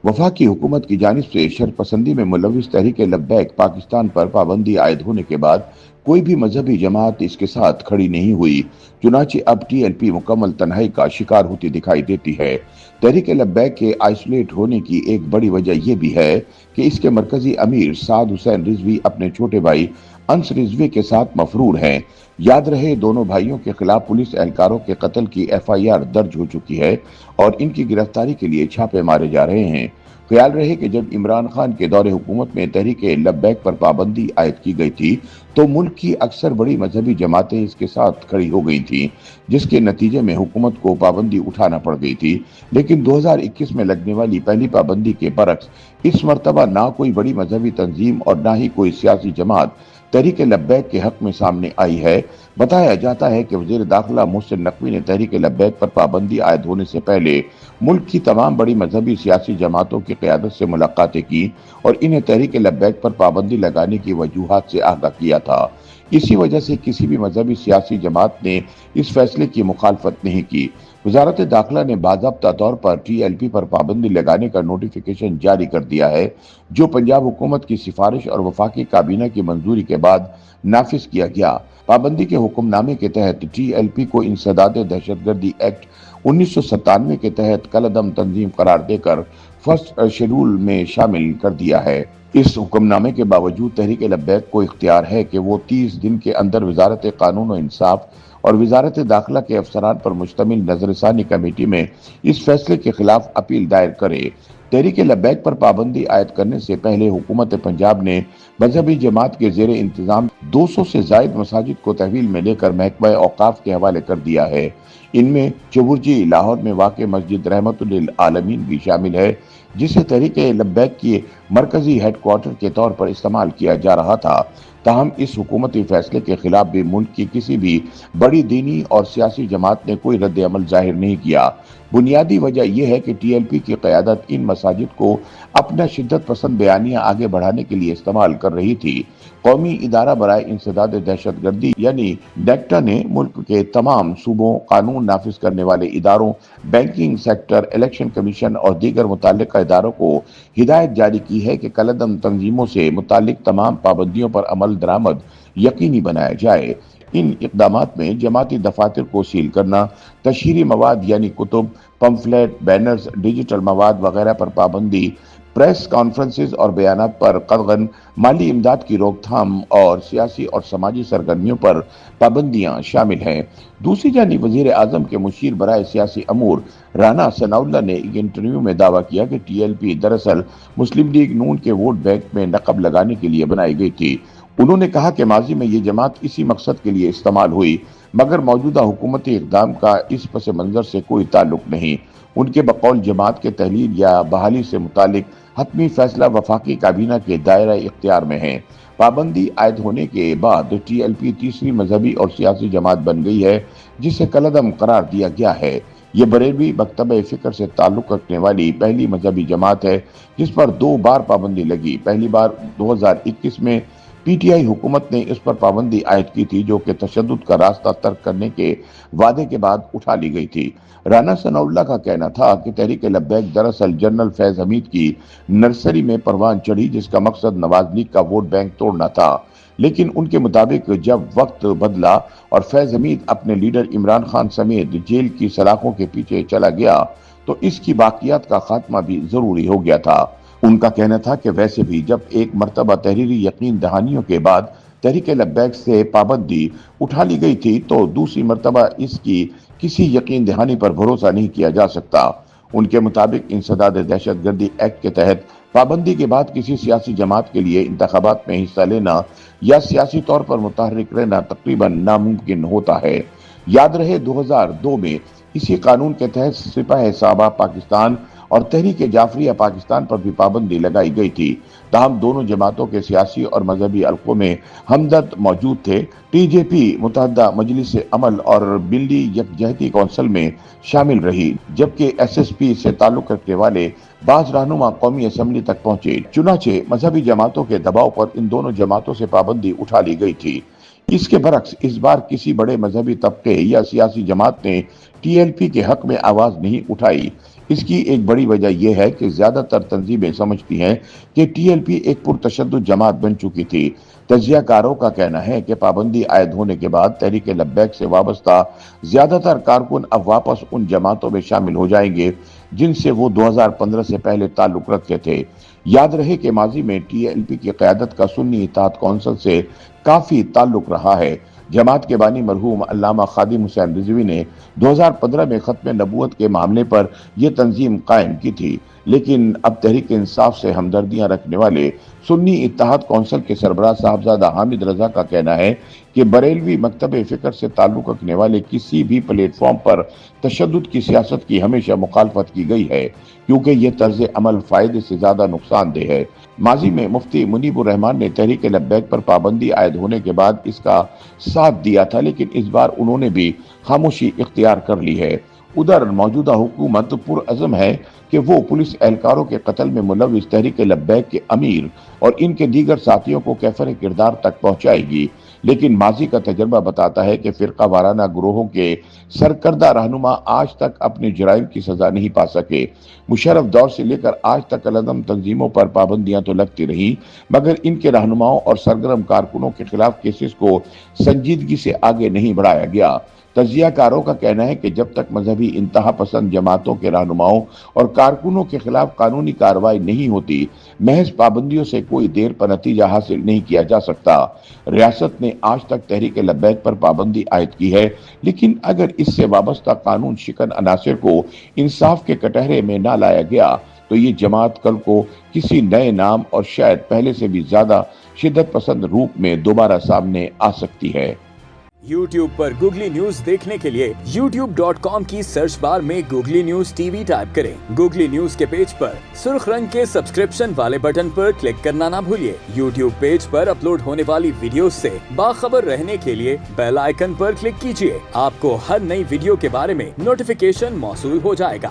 वफाकी हुकूमत की जानिब से शरपसंदी में मुलविस तहरीक लब्बैक पाकिस्तान पर पाबंदी आयद होने के बाद कोई भी मजहबी जमात इसके साथ खड़ी नहीं हुई। चुनाचे अब TLP मुकम्मल तन्हाई का शिकार होती दिखाई देती है। तहरीक लब्बैक के आइसोलेट होने की एक बड़ी वजह यह भी है कि इसके मरकजी अमीर साद हुसैन रिजवी अपने छोटे भाई अंस रिजवी के साथ मफरूर हैं। याद रहे, दोनों भाइयों के खिलाफ पुलिस एहलकारों के कत्ल की FIR दर्ज हो चुकी है और इनकी गिरफ्तारी के लिए छापे मारे जा रहे हैं। ख्याल रहे कि जब इमरान खान के दौरे हुकूमत में तहरीक लब्बैक पर पाबंदी आयद की गई थी तो मुल्क की अक्सर बड़ी मजहबी जमातें इसके साथ खड़ी हो गई थीं, जिसके नतीजे में हुकूमत को पाबंदी उठाना पड़ गई थी। लेकिन 2021 में लगने वाली पहली पाबंदी के बरक्स इस मरतबा ना कोई बड़ी मजहबी तंजीम और ना ही कोई सियासी जमात तहरीक लब्बैक के हक में सामने आई है। बताया जाता है कि वज़ीर दाखिला मोहसिन नकवी ने तहरीक लब्बैक पर पाबंदी आयद होने से पहले मुल्क की तमाम बड़ी मजहबी सियासी जमातों की क़यादत से मुलाकातें की और इन्हें तहरीक लब्बैक पर पाबंदी लगाने की वजूहात से आगाह किया था। इसी वजह से किसी भी मजहबी सियासी जमात ने इस फैसले की मुखालफत नहीं की। वजारत दाखिला ने बाज़ाब्ता तौर पर TLP पर पाबंदी लगाने का नोटिफिकेशन जारी कर दिया है, जो पंजाब हुकूमत की सिफारिश और वफाकी काबीना की मंजूरी के बाद नाफिज किया गया। पाबंदी के हुक्मनामे के तहत TLP को इंसदाद दहशतगर्दी एक्ट 1997 के तहत कलअदम तंजीम करार देकर फर्स्ट शेड्यूल में शामिल कर दिया है। इस हुक्मनामे के बावजूद तहरीक लब्बैक को इख्तियार है कि वो 30 दिन के अंदर वजारत कानून और इंसाफ और वजारत दाखिला के अफसरान पर मुश्तमिल नजरसानी कमेटी में इस फैसले के खिलाफ अपील दायर करे। तहरीक लब्बैक पर पाबंदी आयद करने से पहले हुकूमत पंजाब ने मजहबी जमात के जेर इंतजाम 200 से जायद मसाजिद को तहवील में लेकर महकमा औकाफ के हवाले कर दिया है। इनमें चबुर्जी लाहौर में वाक़ मस्जिद रहमतुल आलमीन भी शामिल है, जिसे तहरीक लब्बैक के मरकजी हेडक्वार्टर के तौर पर इस्तेमाल किया जा रहा था। ताहम इस हुकूमती फैसले के खिलाफ भी मुल्क की किसी भी बड़ी दीनी और सियासी जमात ने कोई रद्द अमल जाहिर नहीं किया। बुनियादी वजह यह है कि TLP की क़यादत इन मसाजिद को अपना शिद्दत पसंद बयानियां आगे बढ़ाने के लिए इस्तेमाल कर रही थी। कौमी इदारा बराए इंसदाद दहशतगर्दी यानी डेक्टा ने मुल्क के तमाम सूबों, कानून नाफिज करने वाले इदारों, बैंकिंग सेक्टर, इलेक्शन कमीशन और दीगर मुतल्लिका इदारों को हिदायत जारी की है कि कलअदम तंजीमों से मुतालिक तमाम पाबंदियों पर अमल दरामद यकीनी बनाया जाए। इन इक़दामात में जमाती दफातर को सील करना, तशहीरी मवाद यानी कुतुब, पम्फलेट, बैनर्स, डिजिटल मवाद वगैरह पर पाबंदी, प्रेस कॉन्फ्रेंसेस और बयानात पर कतगन, माली इमदाद की रोकथाम और सियासी और समाजी सरगर्मियों पर पाबंदियां शामिल हैं। दूसरी जानिब वज़ीर आज़म के मुशीर बराए सियासी अमूर राना सनाउल्लाह ने एक इंटरव्यू में दावा किया कि TLP दरअसल मुस्लिम लीग नून के वोट बैंक में नकब लगाने के लिए बनाई गई थी। उन्होंने कहा कि माजी में ये जमात इसी मकसद के लिए इस्तेमाल हुई, मगर मौजूदा हुकूमती इक़दाम का इस पस मंज़र से कोई ताल्लुक नहीं। उनके बकौल जमात के तहलील या बहाली से मुतालिक हतमी फैसला वफाकी काबीना के दायरा इख्तियार में है। पाबंदी आयद होने के बाद TLP तीसरी मजहबी और सियासी जमात बन गई है, जिसे कलअदम करार दिया गया है। ये बरेलवी मकतब फ़िक्र से ताल्लुक़ रखने वाली पहली मजहबी जमात है जिस पर 2 बार पाबंदी लगी। पहली बार 2021 में PTI हुकूमत ने इस पर पाबंदी आयद की थी, जो कि तशद्दुद का रास्ता तर्क करने के वादे के बाद उठा ली गई थी। राना सनाउल्लाह का कहना था कि तहरीक लब्बैक दरअसल जनरल फैज हमीद की नर्सरी में परवान चढ़ी, जिसका मकसद नवाज लीग का वोट बैंक तोड़ना था। लेकिन उनके मुताबिक जब वक्त बदला और फैज हमीद अपने लीडर इमरान खान समेत जेल की सलाखों के पीछे चला गया तो इसकी बाकियात का खात्मा भी जरूरी हो गया था। उनका कहना था कि वैसे भी जब एक मरतबा तहरीरी यकीन दहानियों के बाद तहरीक लब्बैक से पाबंदी उठा ली गई थी तो दूसरी मरतबा इसकी किसी यकीन दहानी पर भरोसा नहीं किया जा सकता। उनके मुताबिक इंसदाद दहशतगर्दी एक्ट के तहत पाबंदी के बाद किसी सियासी जमात के लिए इंतखाबात में हिस्सा लेना या सियासी तौर पर मुतहर्रिक रहना तकरीबन नामुमकिन होता है। याद रहे 2002 में इसी कानून के तहत सिपाह साहबा पाकिस्तान और तहरीक जाफरिया पाकिस्तान पर भी पाबंदी लगाई गई थी। ताहम दोनों जमातों के सियासी और मजहबी हलकों में हमदर्द मौजूद थे। TJP मुतहदा मजलिस अमल और बिल्ली यकजहती कौंसिल में शामिल रही, जबकि SSP से ताल्लुक रखने वाले बाज रहनुमा कौमी असम्बली तक पहुंचे। चुनाचे मजहबी जमातों के दबाव पर इन दोनों जमातों से पाबंदी उठा ली गई थी। इसके बरक्स इस बार किसी बड़े मजहबी तबके या सियासी जमात ने TLP के हक में आवाज नहीं उठाई। اس کی ایک بڑی وجہ یہ ہے کہ زیادہ تر تنظیمیں سمجھتی ہیں کہ ٹی ایل پی ایک پرتشدد جماعت بن چکی تھی۔ تجزیہ کاروں کا کہنا ہے کہ پابندی عائد ہونے کے بعد تحریک لبیک سے وابستہ زیادہ تر کارکن اب واپس ان جماعتوں میں شامل ہو جائیں گے جن سے وہ 2015 سے پہلے تعلق رکھتے تھے۔ یاد رہے کہ ماضی میں ٹی ایل پی کی قیادت کا سنی اتحاد کونسل سے کافی تعلق رہا ہے۔ جماعت کے بانی مرحوم علامہ خادم حسین رضوی نے 2015 میں ختم نبوت کے معاملے پر یہ تنظیم قائم کی تھی، لیکن اب تحریک انصاف سے ہمدردیاں رکھنے والے سنی اتحاد کونسل کے سربراہ صاحبزادہ حامد رضا کا کہنا ہے کہ بریلوی مکتب فکر سے تعلق رکھنے والے کسی بھی پلیٹ فارم پر تشدد کی سیاست کی ہمیشہ مخالفت کی گئی ہے، کیونکہ یہ طرز عمل فائدے سے زیادہ نقصان دہ ہے۔ ماضی میں مفتی منیب الرحمان نے تحریک لبیک پر پابندی عائد ہونے کے بعد اس کا ساتھ دیا تھا، لیکن اس بار انہوں نے بھی خاموشی اختیار کر لی ہے۔ ادھر موجودہ حکومت پرعزم ہے کہ وہ پولیس اہلکاروں کے قتل میں ملوث تحریک لبیک کے امیر اور ان کے دیگر ساتھیوں کو کیفر کردار تک پہنچائے گی، لیکن ماضی کا تجربہ بتاتا ہے کہ فرقہ وارانہ گروہوں کے سرکردہ رہنما آج تک اپنے جرائم کی سزا نہیں پا سکے۔ مشرف دور سے لے کر آج تک العدم تنظیموں پر پابندیاں تو لگتی رہی، مگر ان کے رہنماؤں اور سرگرم کارکنوں کے خلاف کیسز کو سنجیدگی سے آگے نہیں بڑھایا گیا۔ تجزیہ کاروں کا کہنا ہے کہ جب تک مذہبی انتہا پسند جماعتوں کے رہنماؤں اور کارکنوں کے خلاف قانونی کارروائی نہیں ہوتی، محض پابندیوں سے کوئی دیر پر نتیجہ حاصل نہیں کیا جا سکتا۔ ریاست نے آج تک تحریک لبیک پر پابندی عائد کی ہے، لیکن اگر اس سے وابستہ قانون شکن عناصر کو انصاف کے کٹہرے میں نہ لایا گیا تو یہ جماعت کل کو کسی نئے نام اور شاید پہلے سے بھی زیادہ شدت پسند روپ میں دوبارہ سامنے آ سکتی ہے۔ YouTube پر گوگلی نیوز دیکھنے کے لیے youtube.com کی سرچ بار میں googly news T V type کریں۔ گوگلی نیوز کے پیج پر سرخ رنگ کے سبسکرپشن والے بٹن پر کلک کرنا نہ بھولیے۔ YouTube پیج پر اپلوڈ ہونے والی ویڈیوز سے باخبر رہنے کے لیے بیل آئیکن پر کلک کیجیے۔ آپ کو ہر نئی ویڈیو کے بارے میں نوٹیفیکیشن موصول ہو جائے گا۔